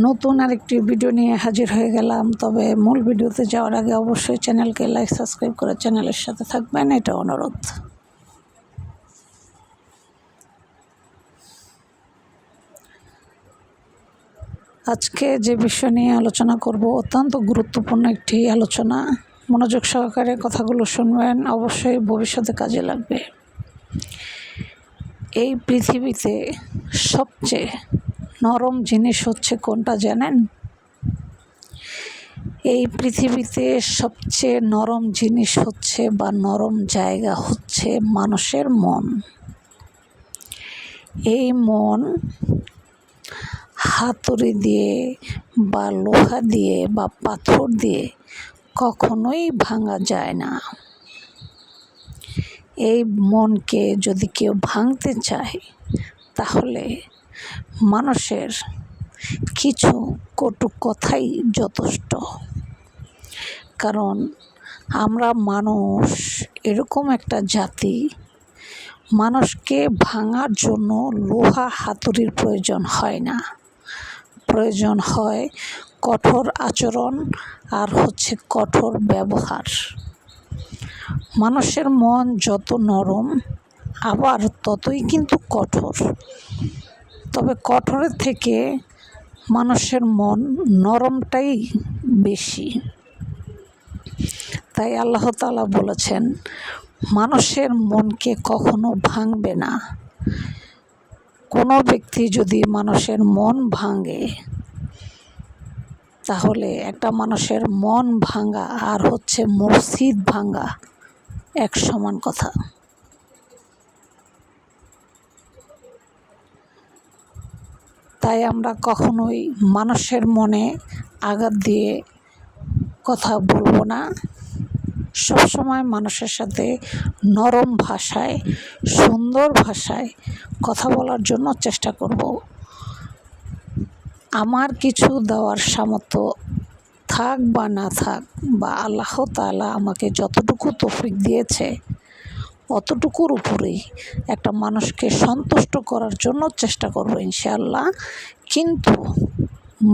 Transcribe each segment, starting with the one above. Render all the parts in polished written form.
নতুন আরেকটি ভিডিও নিয়ে হাজির হয়ে গেলাম। তবে মূল ভিডিওতে যাওয়ার আগে অবশ্যই চ্যানেলকে লাইক সাবস্ক্রাইব করে চ্যানেলের সাথে থাকবেন, এটা অনুরোধ। আজকে যে বিষয় নিয়ে আলোচনা করব অত্যন্ত গুরুত্বপূর্ণ একটি আলোচনা। মনোযোগ সহকারে কথাগুলো শুনবেন, অবশ্যই ভবিষ্যতে কাজে লাগবে। এই পৃথিবীতে সবচেয়ে নরম জিনিস হচ্ছে কোনটা জানেন? এই পৃথিবীতে সবচেয়ে নরম জিনিস হচ্ছে বা নরম জায়গা হচ্ছে মানুষের মন। এই মন হাতুড়ি দিয়ে বা লোহা দিয়ে বা পাথর দিয়ে কখনোই ভাঙা যায় না। এই মনকে যদি কেউ ভাঙতে চায় তাহলে মানুষের কিছু কটু কথাই যথেষ্ট। কারণ আমরা মানুষ এরকম একটা জাতি, মানুষকে ভাঙার জন্য লোহা হাতুড়ির প্রয়োজন হয় না। প্রয়োজন হয় কঠোর আচরণ আর হচ্ছে কঠোর ব্যবহার। মানুষের মন যত নরম আবার ততই কিন্তু কঠোর। তবে কঠোরের থেকে মানুষের মন নরমটাই বেশি। তাই আল্লাহ তাআলা বলেছেন, মানুষের মনকে কখনো ভাঙবে না। কোনো ব্যক্তি যদি মানুষের মন ভাঙে, তাহলে একটা মানুষের মন ভাঙা আর হচ্ছে মসজিদ ভাঙা এক সমান কথা। তাই আমরা কখনোই মানুষের মনে আঘাত দিয়ে কথা বলবো না। সবসময় মানুষের সাথে নরম ভাষায়, সুন্দর ভাষায় কথা বলার জন্য চেষ্টা করব। আমার কিছু দেওয়ার সামর্থ্য থাক বা না থাক, বা আল্লাহ তাআলা আমাকে যতটুকু তৌফিক দিয়েছে অতটুকুর উপরেই একটা মানুষকে সন্তুষ্ট করার জন্য চেষ্টা করব ইনশাআল্লাহ। কিন্তু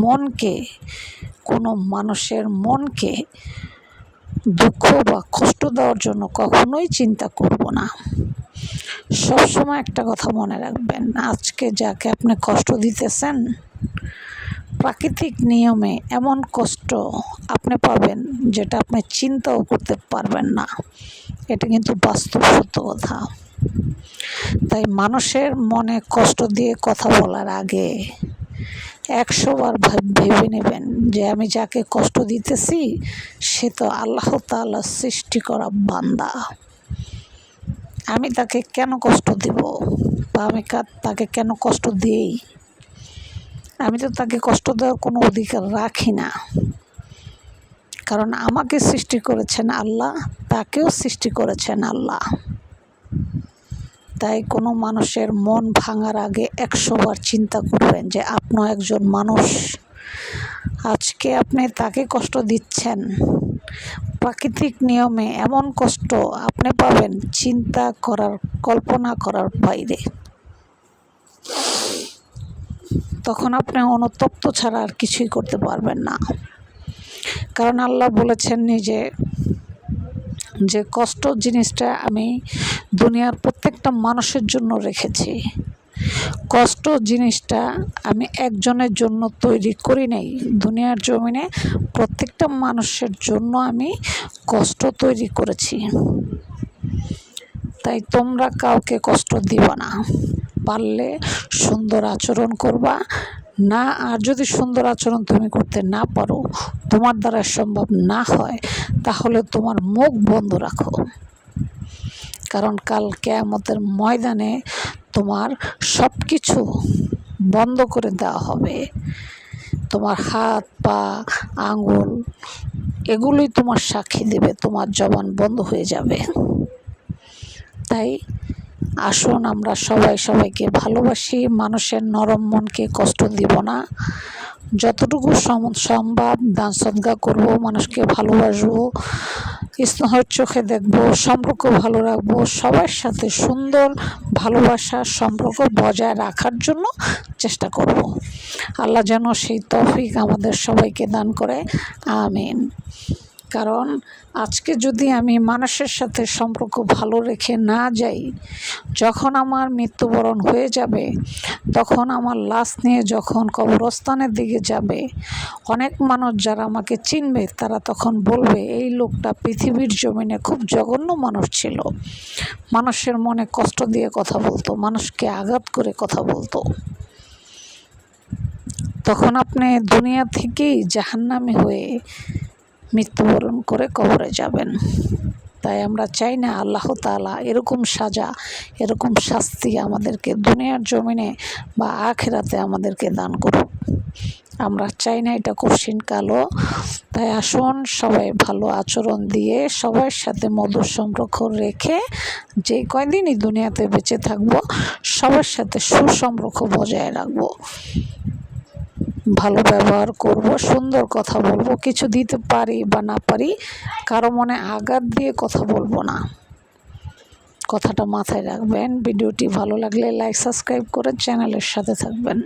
মনকে, কোনো মানুষের মনকে দুঃখ বা কষ্ট দেওয়ার জন্য কখনোই চিন্তা করব না। সবসময় একটা কথা মনে রাখবেন, আজকে যাকে আপনি কষ্ট দিতেছেন, প্রাকৃতিক নিয়মে এমন কষ্ট আপনি পাবেন যেটা আপনি চিন্তাও করতে পারবেন না। এটা কিন্তু বাস্তব সত্য কথা। তাই মানুষের মনে কষ্ট দিয়ে কথা বলার আগে 100 বার ভেবে নেবেন যে আমি যাকে কষ্ট দিতেছি সে তো আল্লাহ তাআলার সৃষ্টি করা বান্দা। আমি তাকে কেন কষ্ট দেব, বা আমি তাকে কেন কষ্ট দিই? আমি তো তাকে কষ্ট দেওয়ার কোনো অধিকার রাখি না। কারণ আমাকে সৃষ্টি করেছেন আল্লাহ, তাকেও সৃষ্টি করেছেন আল্লাহ। তাই কোনো মানুষের মন ভাঙার আগে 100 বার চিন্তা করবেন যে আপনিও একজন মানুষ। আজকে আপনি তাকে কষ্ট দিচ্ছেন, প্রাকৃতিক নিয়মে এমন কষ্ট আপনি পাবেন চিন্তা করার, কল্পনা করার বাইরে। তখন আপনি অনুতপ্ত ছাড়া আর কিছুই করতে পারবেন না। কারণ আল্লাহ বলেছেন নিজে যে কষ্ট জিনিসটা আমি দুনিয়ার প্রত্যেকটা মানুষের জন্য রেখেছি। কষ্ট জিনিসটা আমি একজনের জন্য তৈরি করি নাই। দুনিয়ার জমিনে প্রত্যেকটা মানুষের জন্য আমি কষ্ট তৈরি করেছি। তাই তোমরা কাউকে কষ্ট দিবা না। পারলে সুন্দর আচরণ করবা না, আর যদি সুন্দর আচরণ তুমি করতে না পারো, তোমার দ্বারা সম্ভব না হয়, তাহলে তোমার মুখ বন্ধ রাখো। কারণ কাল কিয়ামতের ময়দানে তোমার সব কিছু বন্ধ করে দেওয়া হবে। তোমার হাত, পা, আঙ্গুল এগুলোই তোমার সাক্ষী দেবে, তোমার জবান বন্ধ হয়ে যাবে। তাই আসুন আমরা সবাই সবাইকে ভালোবাসি, মানুষের নরম মনকে কষ্ট দিব না। যতটুকু সম্ভব দান সদকা করব, মানুষকে ভালোবাসবো, স্নেহের চোখে দেখব, সম্পর্ক ভালো রাখবো, সবার সাথে সুন্দর ভালোবাসার সম্পর্ক বজায় রাখার জন্য চেষ্টা করব। আল্লাহ যেন সেই তৌফিক আমাদের সবাইকে দান করে, আমিন। কারণ আজকে যদি আমি মানুষের সাথে সম্পর্ক ভালো রেখে না যাই, যখন আমার মৃত্যুবরণ হয়ে যাবে, তখন আমার লাশ নিয়ে যখন কবরস্থানের দিকে যাবে, অনেক মানুষ যারা আমাকে চিনবে তারা তখন বলবে এই লোকটা পৃথিবীর জমিনে খুব জঘন্য মানুষ ছিল, মানুষের মনে কষ্ট দিয়ে কথা বলতো, মানুষকে আঘাত করে কথা বলতো। তখন আপনি দুনিয়া থেকেই জাহান্নামী হয়ে মৃত্যুবরণ করে কবরে যাবেন। তাই আমরা চাই না আল্লাহ তাআলা এরকম সাজা, এরকম শাস্তি আমাদেরকে দুনিয়ার জমিনে বা আখিরাতে আমাদেরকে দান করুক। আমরা চাই না এটা কঠিন কালো। তাই আসুন সবাই ভালো আচরণ দিয়ে সবার সাথে মধুর সম্পর্ক রেখে যে কয়দিনই দুনিয়াতে বেঁচে থাকবো সবার সাথে সুসম্পর্ক বজায় রাখবো, ভালো ব্যবহার করব, সুন্দর কথা বলবো, কিছু দিতে পারি বা না পারি কারো মনে আঘাত দিয়ে কথা বলবো না। কথাটা মাথায় রাখবেন। ভিডিওটি ভালো লাগলে লাইক সাবস্ক্রাইব করে চ্যানেলের সাথে থাকবেন।